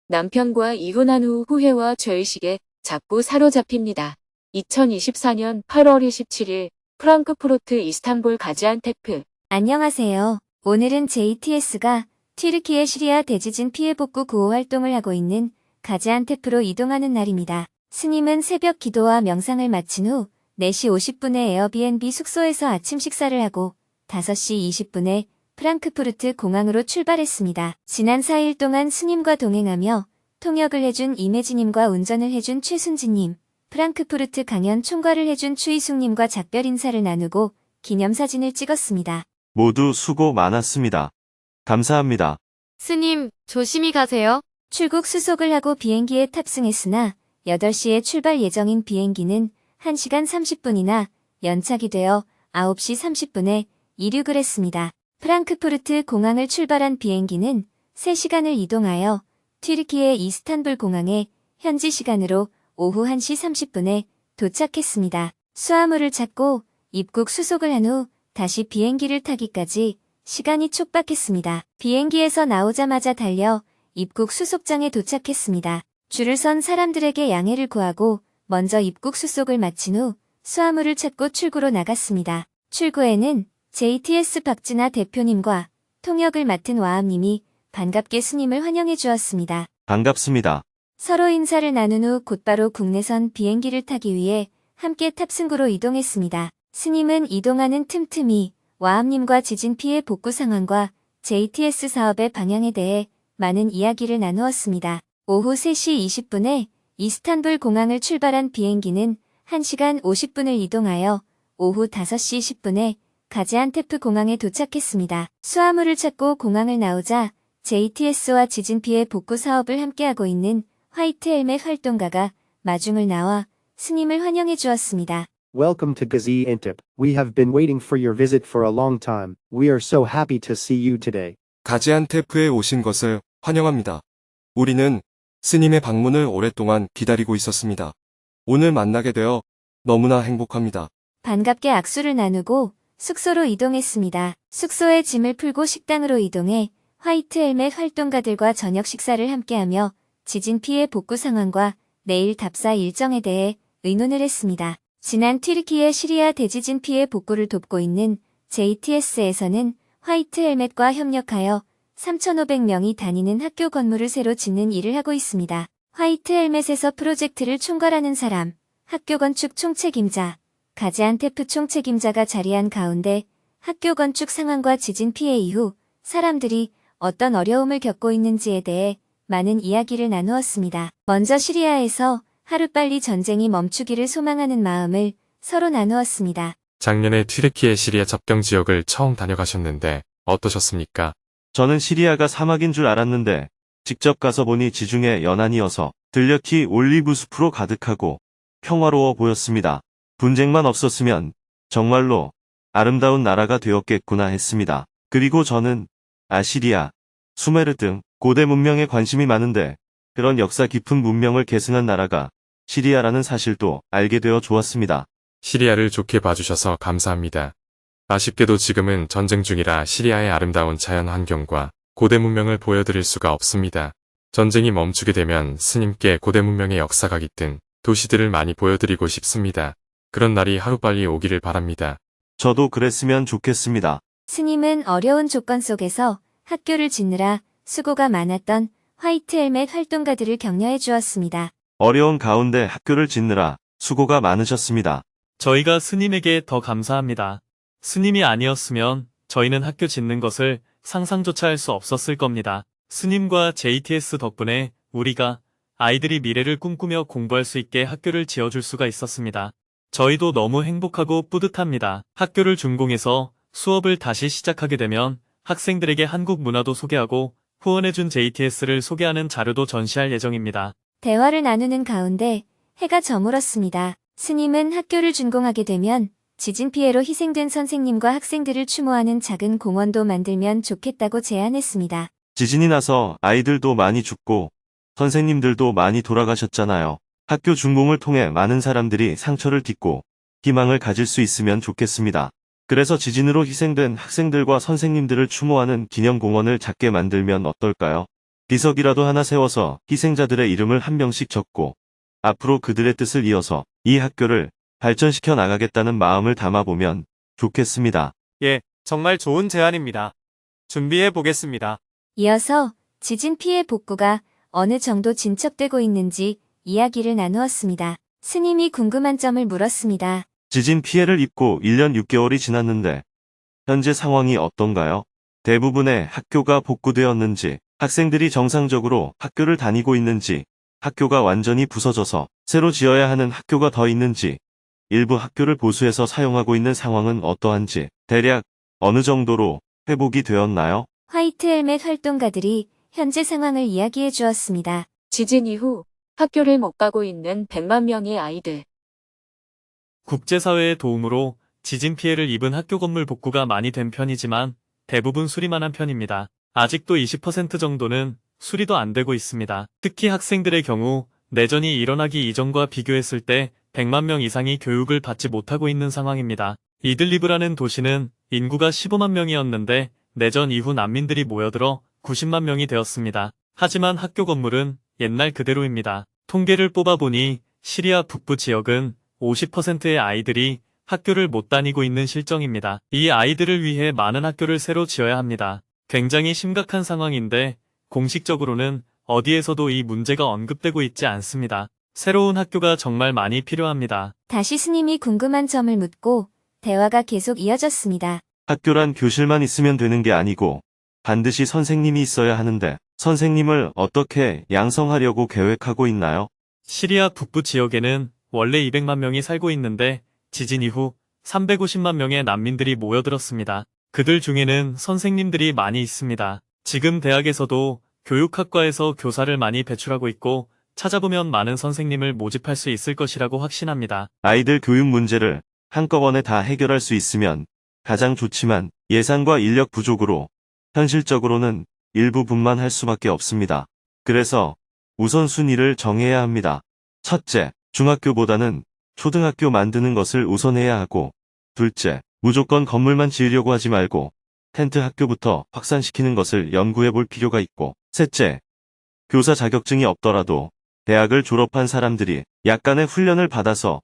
남편과 이혼한 후 후회와 죄의식에 자꾸 사로잡힙니다. 2024년 8월 27일 프랑크푸르트 이스탄불 가지안테프. 안녕하세요. 오늘은 JTS가 튀르키예 시리아 대지진 피해 복구 구호 활동을 하고 있는 가지안테프로 이동하는 날입니다. 스님은 새벽 기도와 명상을 마친 후 4시 50분에 에어비앤비 숙소에서 아침 식사를 하고 5시 20분에 프랑크푸르트 공항으로 출발했습니다. 지난 4일 동안 스님과 동행하며 통역을 해준 이매진님과 운전을 해준 최순진님, 프랑크푸르트 강연 총괄을 해준 추이숙님과 작별 인사를 나누고 기념사진을 찍었습니다. 모두 수고 많았습니다. 감사합니다. 스님, 조심히 가세요. 출국 수속을 하고 비행기에 탑승했으나 8시에 출발 예정인 비행기는 1시간 30분이나 연착이 되어 9시 30분에 이륙을 했습니다. 프랑크푸르트 공항을 출발한 비행기는 3시간을 이동하여 튀르키예 이스탄불 공항에 현지 시간으로 오후 1시 30분에 도착했습니다. 수화물을 찾고 입국 수속을 한 후 다시 비행기를 타기까지 시간이 촉박했습니다. 비행기에서 나오자마자 달려 입국 수속장에 도착했습니다. 줄을 선 사람들에게 양해를 구하고 먼저 입국 수속을 마친 후 수화물을 찾고 출구로 나갔습니다. 출구에는 JTS 박진아 대표님과 통역을 맡은 와암님이 반갑게 스님을 환영해 주었습니다. 반갑습니다. 서로 인사를 나눈 후 곧바로 국내선 비행기를 타기 위해 함께 탑승구로 이동했습니다. 스님은 이동하는 틈틈이 와암님과 지진 피해 복구 상황과 JTS 사업의 방향에 대해 많은 이야기를 나누었습니다. 오후 3시 20분에 이스탄불 공항을 출발한 비행기는 1시간 50분을 이동하여 오후 5시 10분에 가지안테프 공항에 도착했습니다. 수화물을 찾고 공항을 나오자 JTS와 지진 피해 복구 사업을 함께하고 있는 화이트 헬멧 활동가가 마중을 나와 스님을 환영해 주었습니다. Welcome to Gaziantep. We have been waiting for your visit for a long time. We are so happy to see you today. 가지안테프에 오신 것을 환영합니다. 우리는 스님의 방문을 오랫동안 기다리고 있었습니다. 오늘 만나게 되어 너무나 행복합니다. 반갑게 악수를 나누고 숙소로 이동했습니다. 숙소에 짐을 풀고 식당으로 이동해 화이트 헬멧 활동가들과 저녁 식사를 함께하며 지진 피해 복구 상황과 내일 답사 일정에 대해 의논을 했습니다. 지난 튀르키예 시리아 대지진 피해 복구를 돕고 있는 JTS에서는 화이트 헬멧과 협력하여 3,500명이 다니는 학교 건물을 새로 짓는 일을 하고 있습니다. 화이트 헬멧에서 프로젝트를 총괄하는 사람, 학교 건축 총책임자, 가지안테프 총책임자가 자리한 가운데 학교 건축 상황과 지진 피해 이후 사람들이 어떤 어려움을 겪고 있는지에 대해 많은 이야기를 나누었습니다. 먼저 시리아에서 하루빨리 전쟁이 멈추기를 소망하는 마음을 서로 나누었습니다. 작년에 튀르키예 시리아 접경 지역을 처음 다녀가셨는데 어떠셨습니까? 저는 시리아가 사막인 줄 알았는데 직접 가서 보니 지중해 연안이어서 들녘이 올리브 숲으로 가득하고 평화로워 보였습니다. 분쟁만 없었으면 정말로 아름다운 나라가 되었겠구나 했습니다. 그리고 저는 아시리아, 수메르 등 고대 문명에 관심이 많은데 그런 역사 깊은 문명을 계승한 나라가 시리아라는 사실도 알게 되어 좋았습니다. 시리아를 좋게 봐주셔서 감사합니다. 아쉽게도 지금은 전쟁 중이라 시리아의 아름다운 자연 환경과 고대 문명을 보여드릴 수가 없습니다. 전쟁이 멈추게 되면 스님께 고대 문명의 역사가 깃든 도시들을 많이 보여드리고 싶습니다. 그런 날이 하루빨리 오기를 바랍니다. 저도 그랬으면 좋겠습니다. 스님은 어려운 조건 속에서 학교를 짓느라 수고가 많았던 화이트 헬멧 활동가들을 격려해 주었습니다. 어려운 가운데 학교를 짓느라 수고가 많으셨습니다. 저희가 스님에게 더 감사합니다. 스님이 아니었으면 저희는 학교 짓는 것을 상상조차 할 수 없었을 겁니다. 스님과 JTS 덕분에 우리가 아이들이 미래를 꿈꾸며 공부할 수 있게 학교를 지어줄 수가 있었습니다. 저희도 너무 행복하고 뿌듯합니다. 학교를 준공해서 수업을 다시 시작하게 되면 학생들에게 한국 문화도 소개하고 후원해준 JTS를 소개하는 자료도 전시할 예정입니다. 대화를 나누는 가운데 해가 저물었습니다. 스님은 학교를 준공하게 되면 지진 피해로 희생된 선생님과 학생들을 추모하는 작은 공원도 만들면 좋겠다고 제안했습니다. 지진이 나서 아이들도 많이 죽고 선생님들도 많이 돌아가셨잖아요. 학교 준공을 통해 많은 사람들이 상처를 딛고 희망을 가질 수 있으면 좋겠습니다. 그래서 지진으로 희생된 학생들과 선생님들을 추모하는 기념공원을 작게 만들면 어떨까요? 비석이라도 하나 세워서 희생자들의 이름을 한 명씩 적고 앞으로 그들의 뜻을 이어서 이 학교를 발전시켜 나가겠다는 마음을 담아보면 좋겠습니다. 예, 정말 좋은 제안입니다. 준비해 보겠습니다. 이어서 지진 피해 복구가 어느 정도 진척되고 있는지 이야기를 나누었습니다. 스님이 궁금한 점을 물었습니다. 지진 피해를 입고 1년 6개월이 지났는데 현재 상황이 어떤가요? 대부분의 학교가 복구되었는지, 학생들이 정상적으로 학교를 다니고 있는지, 학교가 완전히 부서져서 새로 지어야 하는 학교가 더 있는지, 일부 학교를 보수해서 사용하고 있는 상황은 어떠한지, 대략 어느 정도로 회복이 되었나요? 화이트 헬멧 활동가들이 현재 상황을 이야기해 주었습니다. 지진 이후 학교를 못 가고 있는 100만 명의 아이들. 국제사회의 도움으로 지진 피해를 입은 학교 건물 복구가 많이 된 편이지만 대부분 수리만 한 편입니다. 아직도 20% 정도는 수리도 안 되고 있습니다. 특히 학생들의 경우 내전이 일어나기 이전과 비교했을 때 100만 명 이상이 교육을 받지 못하고 있는 상황입니다. 이들리브라는 도시는 인구가 15만 명이었는데 내전 이후 난민들이 모여들어 90만 명이 되었습니다. 하지만 학교 건물은 옛날 그대로입니다. 통계를 뽑아보니 시리아 북부 지역은 50%의 아이들이 학교를 못 다니고 있는 실정입니다. 이 아이들을 위해 많은 학교를 새로 지어야 합니다. 굉장히 심각한 상황인데 공식적으로는 어디에서도 이 문제가 언급되고 있지 않습니다. 새로운 학교가 정말 많이 필요합니다. 다시 스님이 궁금한 점을 묻고 대화가 계속 이어졌습니다. 학교란 교실만 있으면 되는 게 아니고 반드시 선생님이 있어야 하는데 선생님을 어떻게 양성하려고 계획하고 있나요? 시리아 북부 지역에는 원래 200만 명이 살고 있는데 지진 이후 350만 명의 난민들이 모여들었습니다. 그들 중에는 선생님들이 많이 있습니다. 지금 대학에서도 교육학과에서 교사를 많이 배출하고 있고 찾아보면 많은 선생님을 모집할 수 있을 것이라고 확신합니다. 아이들 교육 문제를 한꺼번에 다 해결할 수 있으면 가장 좋지만 예산과 인력 부족으로 현실적으로는 일부분만 할 수밖에 없습니다. 그래서 우선순위를 정해야 합니다. 첫째, 중학교보다는 초등학교 만드는 것을 우선해야 하고, 둘째, 무조건 건물만 지으려고 하지 말고 텐트 학교부터 확산시키는 것을 연구해 볼 필요가 있고, 셋째, 교사 자격증이 없더라도 대학을 졸업한 사람들이 약간의 훈련을 받아서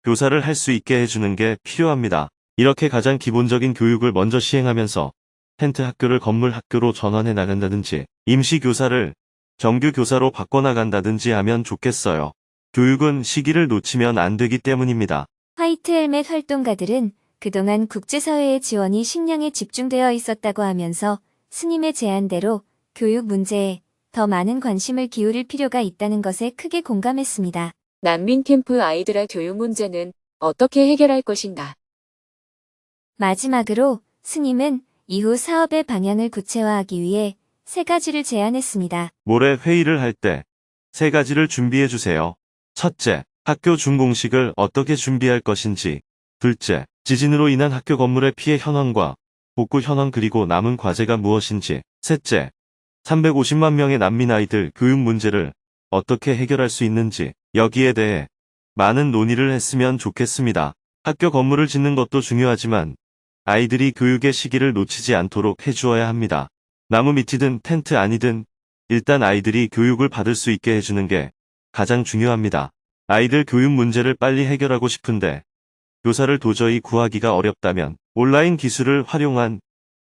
교사를 할 수 있게 해주는 게 필요합니다. 이렇게 가장 기본적인 교육을 먼저 시행하면서 텐트 학교를 건물 학교로 전환해 나간다든지 임시 교사를 정규 교사로 바꿔나간다든지 하면 좋겠어요. 교육은 시기를 놓치면 안 되기 때문입니다. 화이트 헬멧 활동가들은 그동안 국제사회의 지원이 식량에 집중되어 있었다고 하면서 스님의 제안대로 교육 문제에 더 많은 관심을 기울일 필요가 있다는 것에 크게 공감했습니다. 난민 캠프 아이들의 교육 문제는 어떻게 해결할 것인가? 마지막으로 스님은 이후 사업의 방향을 구체화하기 위해 3가지를 제안했습니다. 모레 회의를 할 때 3가지를 준비해 주세요. 첫째, 학교 준공식을 어떻게 준비할 것인지. 둘째, 지진으로 인한 학교 건물의 피해 현황과 복구 현황 그리고 남은 과제가 무엇인지. 셋째, 350만 명의 난민 아이들 교육 문제를 어떻게 해결할 수 있는지. 여기에 대해 많은 논의를 했으면 좋겠습니다. 학교 건물을 짓는 것도 중요하지만 아이들이 교육의 시기를 놓치지 않도록 해주어야 합니다. 나무 밑이든 텐트 아니든 일단 아이들이 교육을 받을 수 있게 해주는 게 가장 중요합니다. 아이들 교육 문제를 빨리 해결하고 싶은데 교사를 도저히 구하기가 어렵다면 온라인 기술을 활용한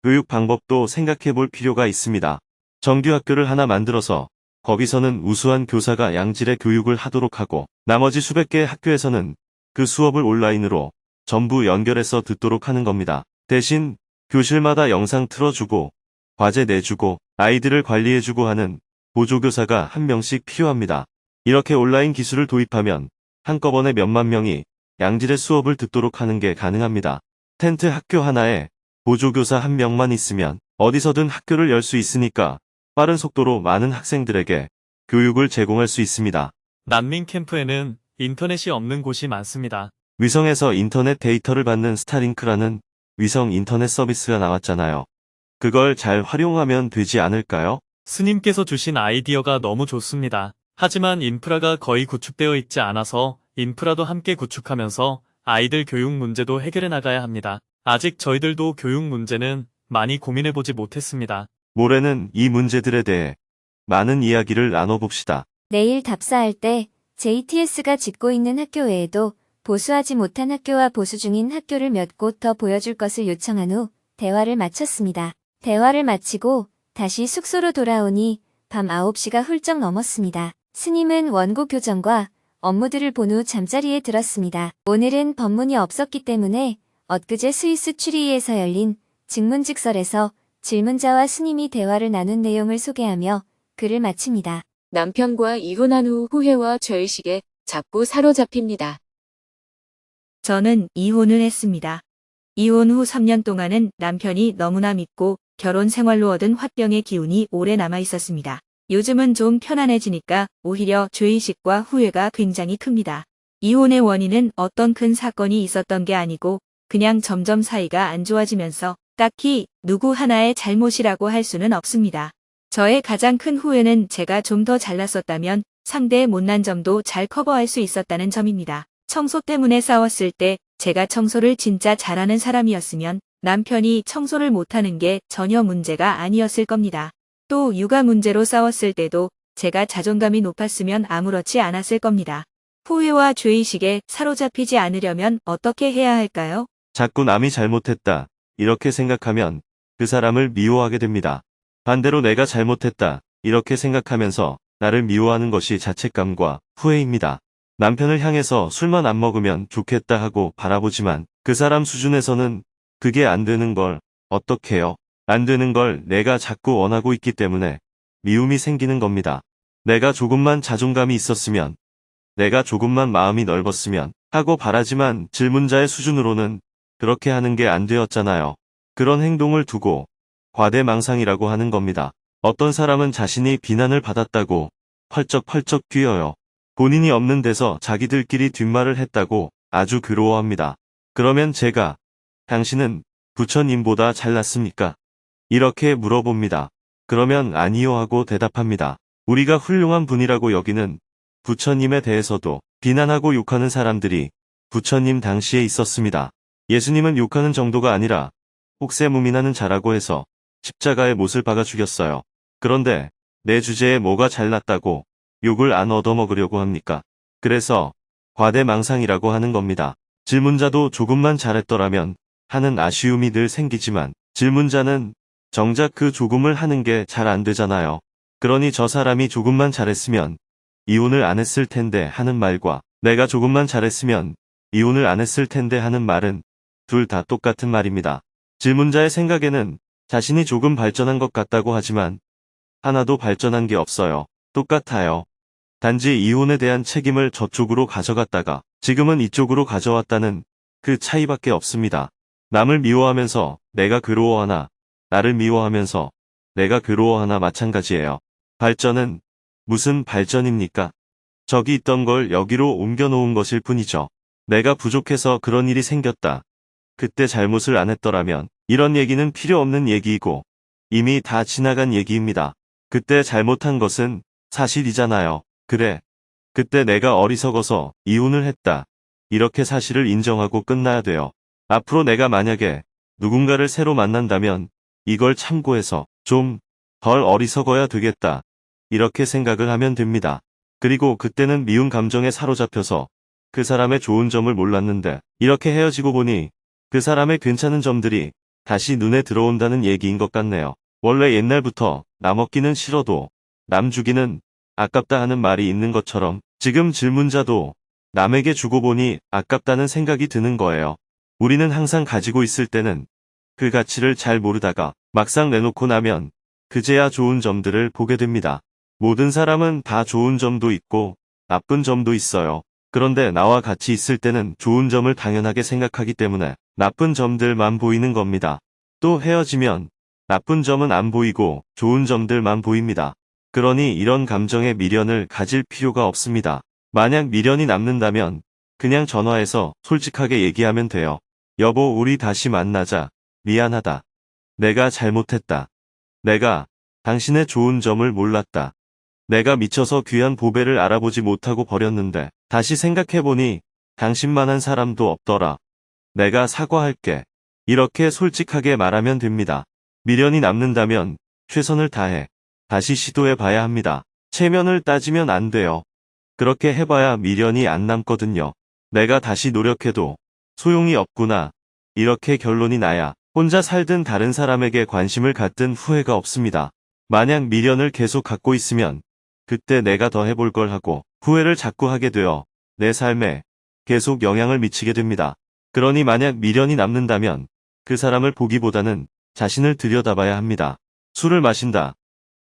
교육 방법도 생각해 볼 필요가 있습니다. 정규 학교를 하나 만들어서 거기서는 우수한 교사가 양질의 교육을 하도록 하고 나머지 수백 개의 학교에서는 그 수업을 온라인으로 전부 연결해서 듣도록 하는 겁니다. 대신 교실마다 영상 틀어주고 과제 내주고 아이들을 관리해주고 하는 보조교사가 한 명씩 필요합니다. 이렇게 온라인 기술을 도입하면 한꺼번에 몇만 명이 양질의 수업을 듣도록 하는 게 가능합니다. 텐트 학교 하나에 보조교사 한 명만 있으면 어디서든 학교를 열 수 있으니까 빠른 속도로 많은 학생들에게 교육을 제공할 수 있습니다. 난민 캠프에는 인터넷이 없는 곳이 많습니다. 위성에서 인터넷 데이터를 받는 스타링크라는 위성 인터넷 서비스가 나왔잖아요. 그걸 잘 활용하면 되지 않을까요? 스님께서 주신 아이디어가 너무 좋습니다. 하지만 인프라가 거의 구축되어 있지 않아서 인프라도 함께 구축하면서 아이들 교육 문제도 해결해 나가야 합니다. 아직 저희들도 교육 문제는 많이 고민해보지 못했습니다. 모레는 이 문제들에 대해 많은 이야기를 나눠봅시다. 내일 답사할 때 JTS가 짓고 있는 학교 외에도 보수하지 못한 학교와 보수 중인 학교를 몇 곳 더 보여줄 것을 요청한 후 대화를 마쳤습니다. 대화를 마치고 다시 숙소로 돌아오니 밤 9시가 훌쩍 넘었습니다. 스님은 원고 교정과 업무들을 본 후 잠자리에 들었습니다. 오늘은 법문이 없었기 때문에 엊그제 스위스 추리히에서 열린 증문직설에서 질문자와 스님이 대화를 나눈 내용을 소개하며 글을 마칩니다. 남편과 이혼한 후 후회와 죄의식에 자꾸 사로잡힙니다. 저는 이혼을 했습니다. 이혼 후 3년 동안은 남편이 너무나 믿고 결혼 생활로 얻은 화병의 기운이 오래 남아 있었습니다. 요즘은 좀 편안해지니까 오히려 죄의식과 후회가 굉장히 큽니다. 이혼의 원인은 어떤 큰 사건이 있었던 게 아니고 그냥 점점 사이가 안 좋아지면서 딱히 누구 하나의 잘못이라고 할 수는 없습니다. 저의 가장 큰 후회는 제가 좀 더 잘났었다면 상대의 못난 점도 잘 커버할 수 있었다는 점입니다. 청소 때문에 싸웠을 때 제가 청소를 진짜 잘하는 사람이었으면 남편이 청소를 못하는 게 전혀 문제가 아니었을 겁니다. 또 육아 문제로 싸웠을 때도 제가 자존감이 높았으면 아무렇지 않았을 겁니다. 후회와 죄의식에 사로잡히지 않으려면 어떻게 해야 할까요? 자꾸 남이 잘못했다. 이렇게 생각하면 그 사람을 미워하게 됩니다. 반대로 내가 잘못했다. 이렇게 생각하면서 나를 미워하는 것이 자책감과 후회입니다. 남편을 향해서 술만 안 먹으면 좋겠다 하고 바라보지만 그 사람 수준에서는 그게 안 되는 걸 어떡해요? 안 되는 걸 내가 자꾸 원하고 있기 때문에 미움이 생기는 겁니다. 내가 조금만 자존감이 있었으면, 내가 조금만 마음이 넓었으면 하고 바라지만 질문자의 수준으로는 그렇게 하는 게 안 되었잖아요. 그런 행동을 두고 과대망상이라고 하는 겁니다. 어떤 사람은 자신이 비난을 받았다고 펄쩍펄쩍 뛰어요. 본인이 없는 데서 자기들끼리 뒷말을 했다고 아주 괴로워합니다. 그러면 제가, 당신은 부처님보다 잘났습니까? 이렇게 물어봅니다. 그러면 아니요 하고 대답합니다. 우리가 훌륭한 분이라고 여기는 부처님에 대해서도 비난하고 욕하는 사람들이 부처님 당시에 있었습니다. 예수님은 욕하는 정도가 아니라 혹세무민하는 자라고 해서 십자가에 못을 박아 죽였어요. 그런데 내 주제에 뭐가 잘났다고 욕을 안 얻어먹으려고 합니까? 그래서 과대망상이라고 하는 겁니다. 질문자도 조금만 잘했더라면 하는 아쉬움이 늘 생기지만 질문자는 정작 그 조금을 하는 게 잘 안 되잖아요. 그러니 저 사람이 조금만 잘했으면 이혼을 안 했을 텐데 하는 말과 내가 조금만 잘했으면 이혼을 안 했을 텐데 하는 말은 둘 다 똑같은 말입니다. 질문자의 생각에는 자신이 조금 발전한 것 같다고 하지만 하나도 발전한 게 없어요. 똑같아요. 단지 이혼에 대한 책임을 저쪽으로 가져갔다가 지금은 이쪽으로 가져왔다는 그 차이밖에 없습니다. 남을 미워하면서 내가 괴로워하나, 나를 미워하면서 내가 괴로워하나 마찬가지예요. 발전은 무슨 발전입니까? 저기 있던 걸 여기로 옮겨놓은 것일 뿐이죠. 내가 부족해서 그런 일이 생겼다. 그때 잘못을 안 했더라면 이런 얘기는 필요 없는 얘기이고 이미 다 지나간 얘기입니다. 그때 잘못한 것은 사실이잖아요. 그래. 그때 내가 어리석어서 이혼을 했다. 이렇게 사실을 인정하고 끝나야 돼요. 앞으로 내가 만약에 누군가를 새로 만난다면 이걸 참고해서 좀 덜 어리석어야 되겠다. 이렇게 생각을 하면 됩니다. 그리고 그때는 미운 감정에 사로잡혀서 그 사람의 좋은 점을 몰랐는데 이렇게 헤어지고 보니 그 사람의 괜찮은 점들이 다시 눈에 들어온다는 얘기인 것 같네요. 원래 옛날부터 남 얻기는 싫어도 남 주기는 아깝다 하는 말이 있는 것처럼 지금 질문자도 남에게 주고 보니 아깝다는 생각이 드는 거예요. 우리는 항상 가지고 있을 때는 그 가치를 잘 모르다가 막상 내놓고 나면 그제야 좋은 점들을 보게 됩니다. 모든 사람은 다 좋은 점도 있고 나쁜 점도 있어요. 그런데 나와 같이 있을 때는 좋은 점을 당연하게 생각하기 때문에 나쁜 점들만 보이는 겁니다. 또 헤어지면 나쁜 점은 안 보이고 좋은 점들만 보입니다. 그러니 이런 감정에 미련을 가질 필요가 없습니다. 만약 미련이 남는다면 그냥 전화해서 솔직하게 얘기하면 돼요. 여보, 우리 다시 만나자. 미안하다. 내가 잘못했다. 내가 당신의 좋은 점을 몰랐다. 내가 미쳐서 귀한 보배를 알아보지 못하고 버렸는데 다시 생각해보니 당신만한 사람도 없더라. 내가 사과할게. 이렇게 솔직하게 말하면 됩니다. 미련이 남는다면 최선을 다해 다시 시도해봐야 합니다. 체면을 따지면 안 돼요. 그렇게 해봐야 미련이 안 남거든요. 내가 다시 노력해도 소용이 없구나. 이렇게 결론이 나야 혼자 살든 다른 사람에게 관심을 갖든 후회가 없습니다. 만약 미련을 계속 갖고 있으면 그때 내가 더 해볼 걸 하고 후회를 자꾸 하게 되어 내 삶에 계속 영향을 미치게 됩니다. 그러니 만약 미련이 남는다면 그 사람을 보기보다는 자신을 들여다봐야 합니다. 술을 마신다,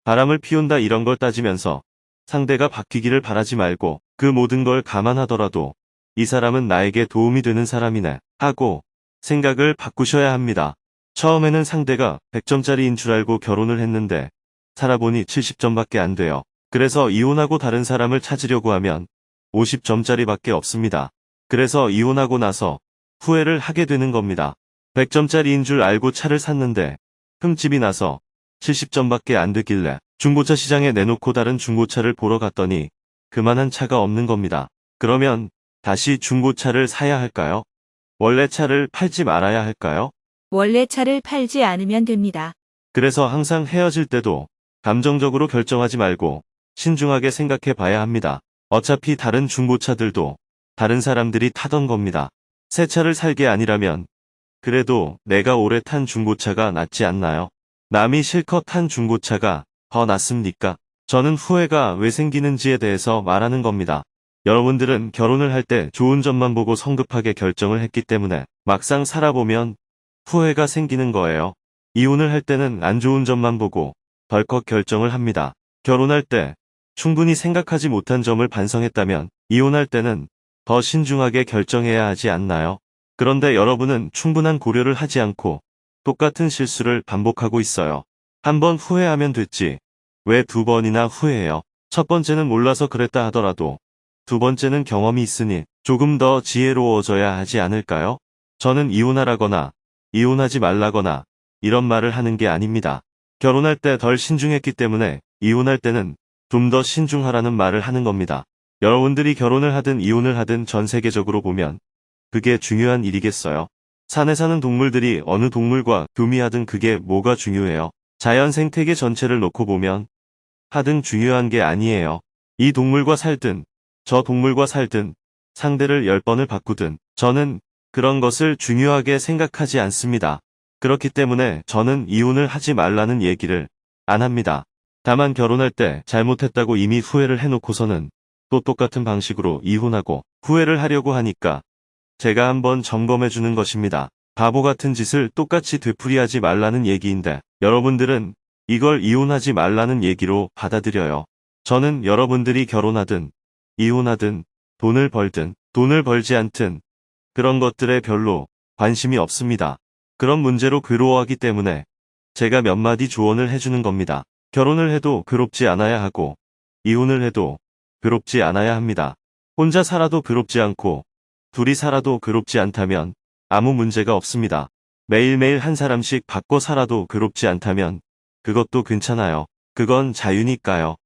바람을 피운다 이런 걸 따지면서 상대가 바뀌기를 바라지 말고 그 모든 걸 감안하더라도 이 사람은 나에게 도움이 되는 사람이네 하고 생각을 바꾸셔야 합니다. 처음에는 상대가 100점짜리인 줄 알고 결혼을 했는데 살아보니 70점밖에 안 돼요. 그래서 이혼하고 다른 사람을 찾으려고 하면 50점짜리밖에 없습니다. 그래서 이혼하고 나서 후회를 하게 되는 겁니다. 100점짜리인 줄 알고 차를 샀는데 흠집이 나서 70점밖에 안 되길래 중고차 시장에 내놓고 다른 중고차를 보러 갔더니 그만한 차가 없는 겁니다. 그러면 다시 중고차를 사야 할까요? 원래 차를 팔지 말아야 할까요? 원래 차를 팔지 않으면 됩니다. 그래서 항상 헤어질 때도 감정적으로 결정하지 말고 신중하게 생각해 봐야 합니다. 어차피 다른 중고차들도 다른 사람들이 타던 겁니다. 새 차를 살 게 아니라면 그래도 내가 오래 탄 중고차가 낫지 않나요? 남이 실컷 탄 중고차가 더 낫습니까? 저는 후회가 왜 생기는지에 대해서 말하는 겁니다. 여러분들은 결혼을 할 때 좋은 점만 보고 성급하게 결정을 했기 때문에 막상 살아보면 후회가 생기는 거예요. 이혼을 할 때는 안 좋은 점만 보고 덜컥 결정을 합니다. 결혼할 때 충분히 생각하지 못한 점을 반성했다면 이혼할 때는 더 신중하게 결정해야 하지 않나요? 그런데 여러분은 충분한 고려를 하지 않고 똑같은 실수를 반복하고 있어요. 한 번 후회하면 됐지. 왜 두 번이나 후회해요? 첫 번째는 몰라서 그랬다 하더라도 두 번째는 경험이 있으니 조금 더 지혜로워져야 하지 않을까요? 저는 이혼하라거나 이혼하지 말라거나 이런 말을 하는 게 아닙니다. 결혼할 때 덜 신중했기 때문에 이혼할 때는 좀 더 신중하라는 말을 하는 겁니다. 여러분들이 결혼을 하든 이혼을 하든 전 세계적으로 보면 그게 중요한 일이겠어요? 산에 사는 동물들이 어느 동물과 교미하든 그게 뭐가 중요해요? 자연 생태계 전체를 놓고 보면 하등 중요한 게 아니에요. 이 동물과 살든 저 동물과 살든 상대를 10번을 바꾸든 저는 그런 것을 중요하게 생각하지 않습니다. 그렇기 때문에 저는 이혼을 하지 말라는 얘기를 안 합니다. 다만 결혼할 때 잘못했다고 이미 후회를 해놓고서는 또 똑같은 방식으로 이혼하고 후회를 하려고 하니까 제가 한번 점검해 주는 것입니다. 바보 같은 짓을 똑같이 되풀이하지 말라는 얘기인데 여러분들은 이걸 이혼하지 말라는 얘기로 받아들여요. 저는 여러분들이 결혼하든 이혼하든 돈을 벌든 돈을 벌지 않든 그런 것들에 별로 관심이 없습니다. 그런 문제로 괴로워하기 때문에 제가 몇 마디 조언을 해주는 겁니다. 결혼을 해도 괴롭지 않아야 하고 이혼을 해도 괴롭지 않아야 합니다. 혼자 살아도 괴롭지 않고 둘이 살아도 괴롭지 않다면 아무 문제가 없습니다. 매일매일 한 사람씩 바꿔 살아도 괴롭지 않다면 그것도 괜찮아요. 그건 자유니까요.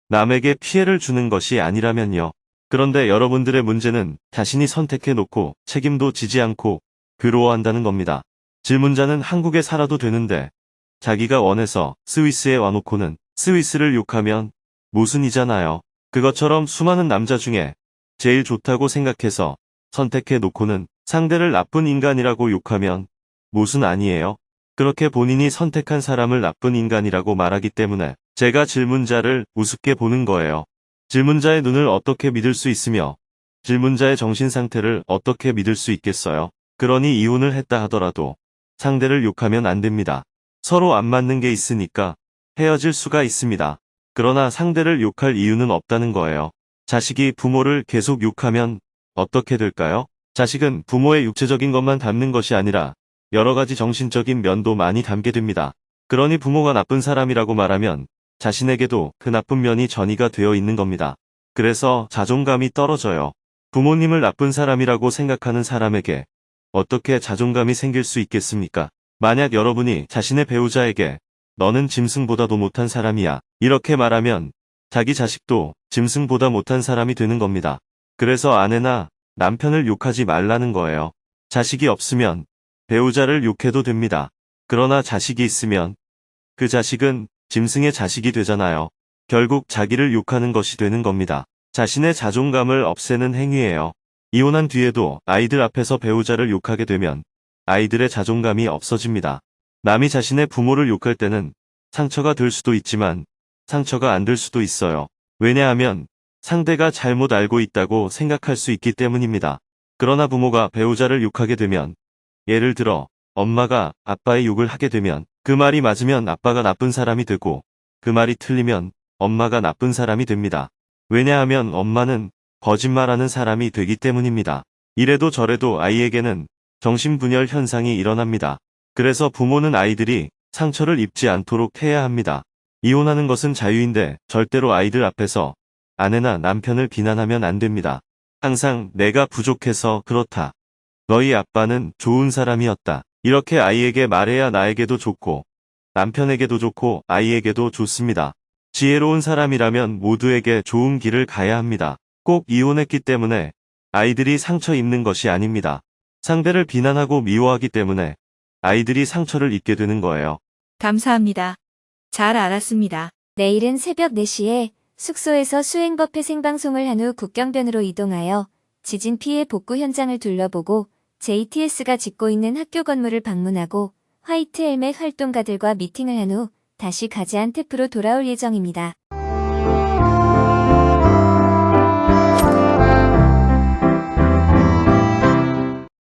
남에게 피해를 주는 것이 아니라면요. 그런데 여러분들의 문제는 자신이 선택해놓고 책임도 지지 않고 괴로워한다는 겁니다. 질문자는 한국에 살아도 되는데 자기가 원해서 스위스에 와놓고는 스위스를 욕하면 모순이잖아요. 그것처럼 수많은 남자 중에 제일 좋다고 생각해서 선택해놓고는 상대를 나쁜 인간이라고 욕하면 모순 아니에요? 그렇게 본인이 선택한 사람을 나쁜 인간이라고 말하기 때문에 제가 질문자를 우습게 보는 거예요. 질문자의 눈을 어떻게 믿을 수 있으며 질문자의 정신 상태를 어떻게 믿을 수 있겠어요? 그러니 이혼을 했다 하더라도 상대를 욕하면 안 됩니다. 서로 안 맞는 게 있으니까 헤어질 수가 있습니다. 그러나 상대를 욕할 이유는 없다는 거예요. 자식이 부모를 계속 욕하면 어떻게 될까요? 자식은 부모의 육체적인 것만 담는 것이 아니라 여러 가지 정신적인 면도 많이 담게 됩니다. 그러니 부모가 나쁜 사람이라고 말하면 자신에게도 그 나쁜 면이 전이가 되어 있는 겁니다. 그래서 자존감이 떨어져요. 부모님을 나쁜 사람이라고 생각하는 사람에게 어떻게 자존감이 생길 수 있겠습니까? 만약 여러분이 자신의 배우자에게 너는 짐승보다도 못한 사람이야 이렇게 말하면 자기 자식도 짐승보다 못한 사람이 되는 겁니다. 그래서 아내나 남편을 욕하지 말라는 거예요. 자식이 없으면 배우자를 욕해도 됩니다. 그러나 자식이 있으면 그 자식은 짐승의 자식이 되잖아요. 결국 자기를 욕하는 것이 되는 겁니다. 자신의 자존감을 없애는 행위예요. 이혼한 뒤에도 아이들 앞에서 배우자를 욕하게 되면 아이들의 자존감이 없어집니다. 남이 자신의 부모를 욕할 때는 상처가 될 수도 있지만 상처가 안 될 수도 있어요. 왜냐하면 상대가 잘못 알고 있다고 생각할 수 있기 때문입니다. 그러나 부모가 배우자를 욕하게 되면, 예를 들어 엄마가 아빠의 욕을 하게 되면 그 말이 맞으면 아빠가 나쁜 사람이 되고 그 말이 틀리면 엄마가 나쁜 사람이 됩니다. 왜냐하면 엄마는 거짓말하는 사람이 되기 때문입니다. 이래도 저래도 아이에게는 정신분열 현상이 일어납니다. 그래서 부모는 아이들이 상처를 입지 않도록 해야 합니다. 이혼하는 것은 자유인데 절대로 아이들 앞에서 아내나 남편을 비난하면 안 됩니다. 항상 내가 부족해서 그렇다. 너희 아빠는 좋은 사람이었다. 이렇게 아이에게 말해야 나에게도 좋고 남편에게도 좋고 아이에게도 좋습니다. 지혜로운 사람이라면 모두에게 좋은 길을 가야 합니다. 꼭 이혼했기 때문에 아이들이 상처 입는 것이 아닙니다. 상대를 비난하고 미워하기 때문에 아이들이 상처를 입게 되는 거예요. 감사합니다. 잘 알았습니다. 내일은 새벽 4시에 숙소에서 수행법회 생방송을 한 후 국경변으로 이동하여 지진 피해 복구 현장을 둘러보고 JTS가 짓고 있는 학교 건물을 방문하고 화이트 헬멧 활동가들과 미팅을 한 후 다시 가지안테프로 돌아올 예정입니다.